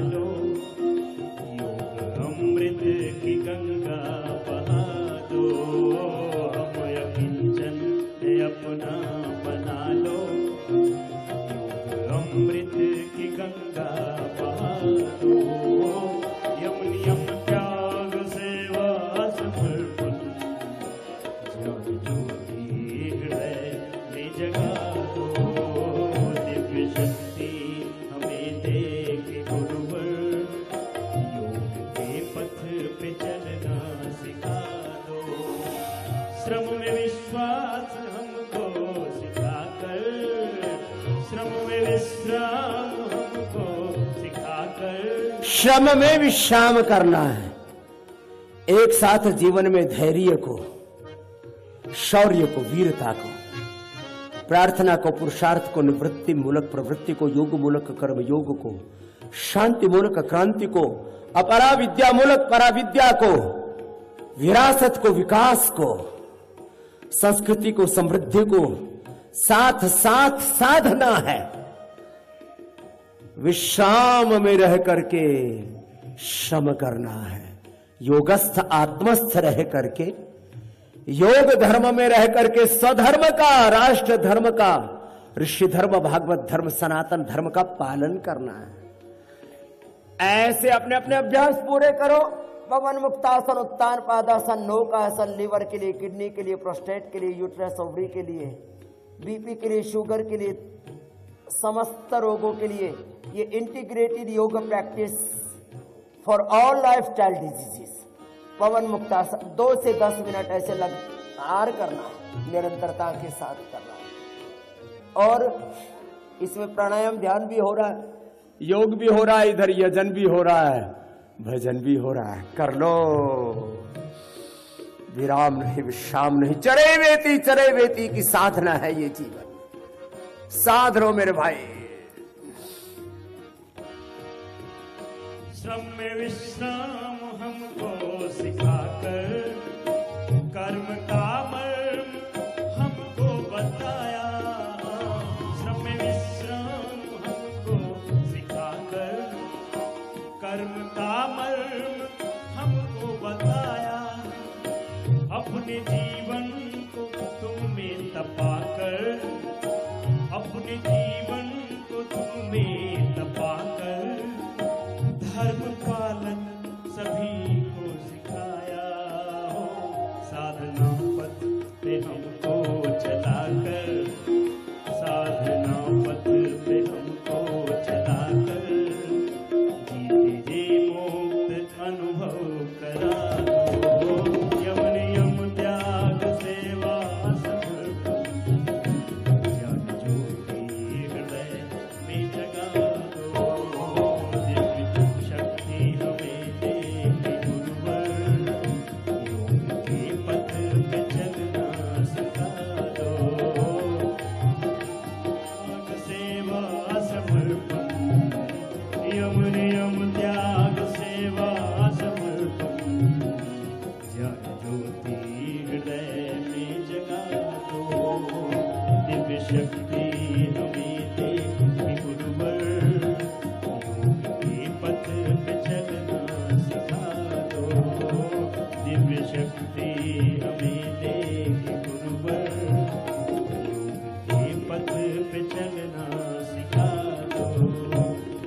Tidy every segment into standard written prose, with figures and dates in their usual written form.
लो, योग अमृत की गंगा बहा दो, हम अकिंचन अपना बना लो, योग अमृत की गंगा बहा दो, यम नियम त्याग सेवा समर्पण, ज्ञान ज्योति हृदय में जगा दो, दिव्य शक्ति हमें दे के गुरुवर, योग के पथ पे चलना सिखा दो, श्रम में विश्वास हमको सिखाकर, श्रम में विश्राम हमको सिखाकर, श्रम में विश्राम करना है। एक साथ जीवन में धैर्य को, शौर्य को, वीरता को, प्रार्थना को, पुरुषार्थ को, निवृत्ति मूलक प्रवृत्ति को, योग मूलक कर्म योग को, शांति मूलक क्रांति को, अपरा विद्या मूलक पराविद्या को, विरासत को, विकास को, संस्कृति को, समृद्धि को साथ साथ साधना है। विश्राम में रह करके श्रम करना है। योगस्थ आत्मस्थ रह करके, योग धर्म में रह करके स्वधर्म का, राष्ट्र धर्म का, ऋषि धर्म, भागवत धर्म, सनातन धर्म का पालन करना है। ऐसे अपने अपने अभ्यास पूरे करो। पवन मुक्तासन, उत्तान पादासन, नौकासन, लीवर के लिए, किडनी के लिए, प्रोस्टेट के लिए, यूट्रस ओवरी के लिए, बीपी के लिए, शुगर के लिए, समस्त रोगों के लिए ये integrated yoga practice for all lifestyle diseases. Pawanmuktasana 2 से 10 मिनट ऐसे लगातार करना है, निरंतरता के साथ करना है। और इसमें प्राणायाम ध्यान भी हो रहा है, योग भी हो रहा है, इधर यजन भी हो रहा है, भजन भी हो रहा है। कर लो, विराम नहीं, विश्राम नहीं, चरे वेती की साधना है ये जीवन। साध लो मेरे भाई। श्रम में विश्राम हमको सिखाकर, कर्म का मर्म हमको बताया, श्रम में विश्राम हमको सिखाकर, कर्म का मर्म हमको बताया, अपने जीवन को तुमने तपाकर, अपने जीवन को तुमने तपाकर, धर्म पालन सभी को सिखाया हो, साधना पथ पे हमको चलाकर, साधना पथ पे हमको चलाकर, जीते जी मुक्त अनुभव करा दो, यम नियम त्याग सेवा समर्पण, ज्ञान ज्योति हृदय में जगा दो, दिव्य शक्ति हमें दे के गुरुवर, योग के पथ पे चलना सिखा दो, त्याग सेवा समर्पण, यम नियम त्याग सेवा समर्पण, ज्ञान ज्योति हृदय में जगा दो, दिव्य शक्ति हमें दे के गुरुवर, योग के पथ पे चलना सिखा दो, दिव्य शक्ति हमें दे के गुरुवर, योग के पथ पे चलना सिखा दो,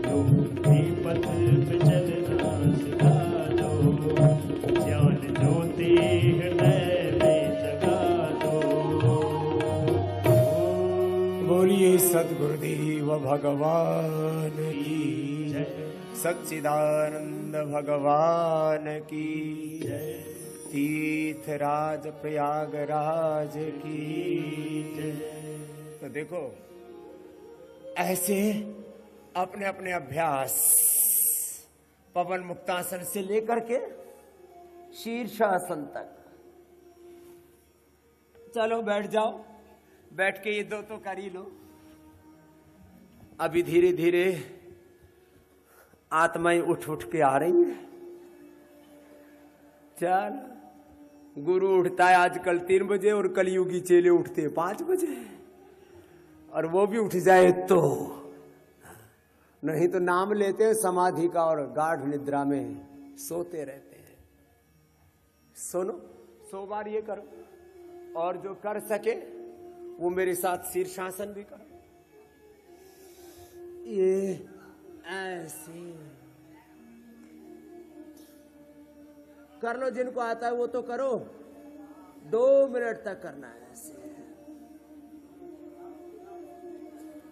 योग के पथ पे चलना सिखा दो, ज्ञान ज्योति हृदय में जगा दो। बोलिए सद्गुरुदेव भगवान की जय, सच्चिदानंद भगवान की जय, तीर्थराज प्रयागराज की जय। तो देखो, ऐसे अपने अपने अभ्यास पवन मुक्तासन से लेकर के शीर्षासन तक। चलो बैठ जाओ, बैठ के ये 2 तो कर ही लो। अभी धीरे धीरे आत्माएं उठ उठ के आ रही है। चल, गुरु उठता है आजकल 3 बजे और कलयुगी चेले उठते हैं 5 बजे, और वो भी उठ जाए तो नहीं तो नाम लेते हैं समाधि का और गाढ़ निद्रा में सोते रहते हैं। सुनो, 100 बार ये करो, और जो कर सके वो मेरे साथ शीर्षासन भी करो। ये ऐसे कर लो, जिनको आता है वो तो करो। 2 मिनट तक करना है ऐसे।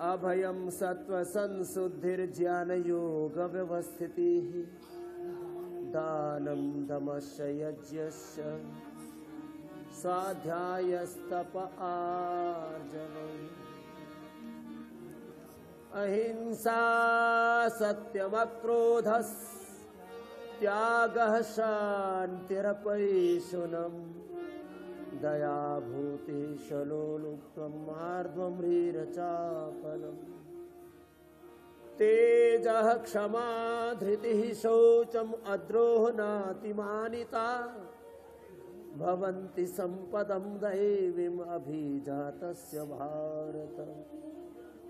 अभयम सत्व संशुद्धिर ज्ञान योग व्यवस्थिति दानम दमश्च यज्ञश्च स्वाध्यायस्तप आर्जवम् अहिंसा सत्यमक्रोधस् त्यागः शान्तिरपैशुनम् दया भूति शलोलुप्त्वं मार्द्वं ह्रीरचापलम् तेजः क्षमा धृतिः शौचम् अद्रोह नातिमानिता भवन्ति सम्पदं दैवीम् अभिजातस्य भारत।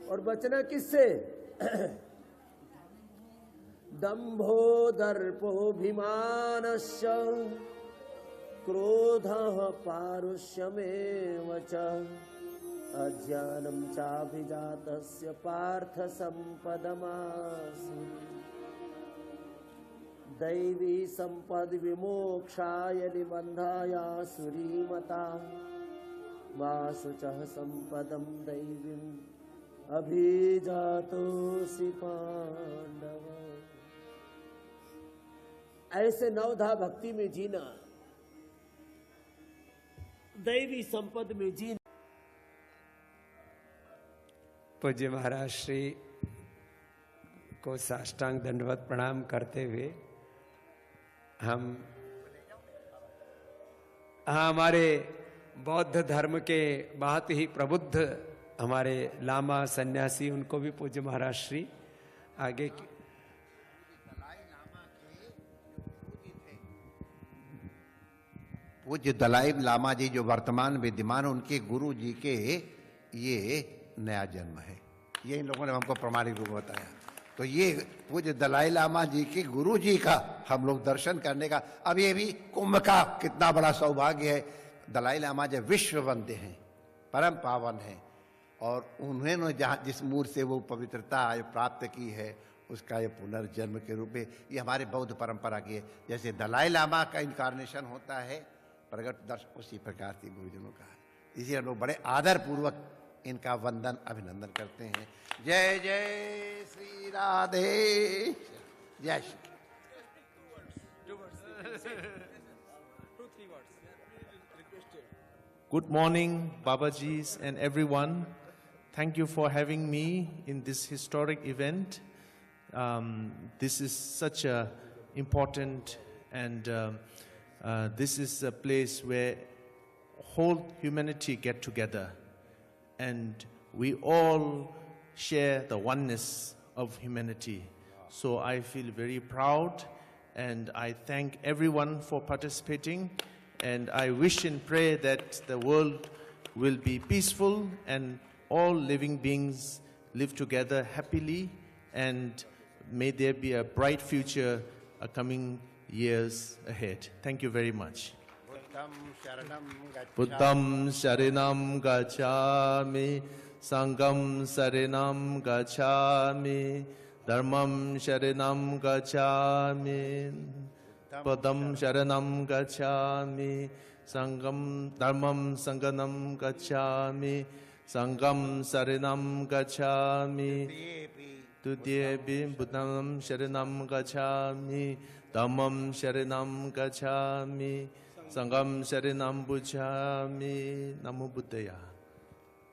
और बचना किससे? दंभो दर्पोऽभिमानस्य क्रोधः पारुष्यमेव च अज्ञानं चाभिजातस्य पार्थ सम्पदमासु दैवी संपद विमोक्षाय निबन्धाया सुरीमता वासुचः संपदं दैवीम् अभिजातोऽसि पांडव। ऐसे नवधा भक्ति में जीना, दैवी संपद में जीना। पूज्य महाराज श्री को साष्टांग दंडवत प्रणाम करते हुए हम हमारे बौद्ध धर्म के बहुत ही प्रबुद्ध हमारे लामा सन्यासी, उनको भी पूज्य महाराज श्री आगे की पूज्य दलाई लामा जी जो वर्तमान विद्यमान, उनके गुरु जी के ये नया जन्म है। ये इन लोगों ने हमको प्रमाणिक रूप में बताया। तो ये पूज्य दलाई लामा जी के गुरु जी का हम लोग दर्शन करने का, अब ये भी कुंभ का कितना बड़ा सौभाग्य है। दलाई लामा जब विश्व वंद्य हैं, परम पावन हैं, और उन्होंने जहाँ जिस मूर्त से वो पवित्रता प्राप्त की है, उसका ये पुनर्जन्म के रूप में ये हमारे बौद्ध परंपरा की है। जैसे दलाई लामा का इनकारनेशन होता है प्रगट दर्शन, उसी प्रकार से गुरुजनों का है। इसीलिए हम लोग बड़े आदर पूर्वक इनका वंदन अभिनंदन करते हैं। जय जय श्री राधे, जय Shri. Good morning, Babajis and everyone. Thank you for having me in this historic event. This is such a important and this is a place where whole humanity get together and we all share the oneness of humanity. So I feel very proud and I thank everyone for participating. And I wish and pray that the world will be peaceful and all living beings live together happily, and may there be a bright future coming years ahead. Thank you very much. Buddham Sharanam Gacchami, Sangham Sharanam Gacchami, Dharmam Sharanam Gacchami, Padam Sharanam Gacchami, Sangham Dharmam Sanghanam Gacchami, Sangham Sharanam Gacchami, Tudyepi Buddham Sharanam Gacchami, Dhammam Sharanam Gacchami, Sangham Sharanam Gacchami, Namo Buddhaya.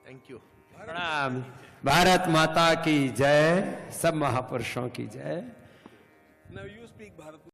Thank you. प्रणाम। भारत माता की जय, सब महापुरुषों की जय। Now you speak Bharat.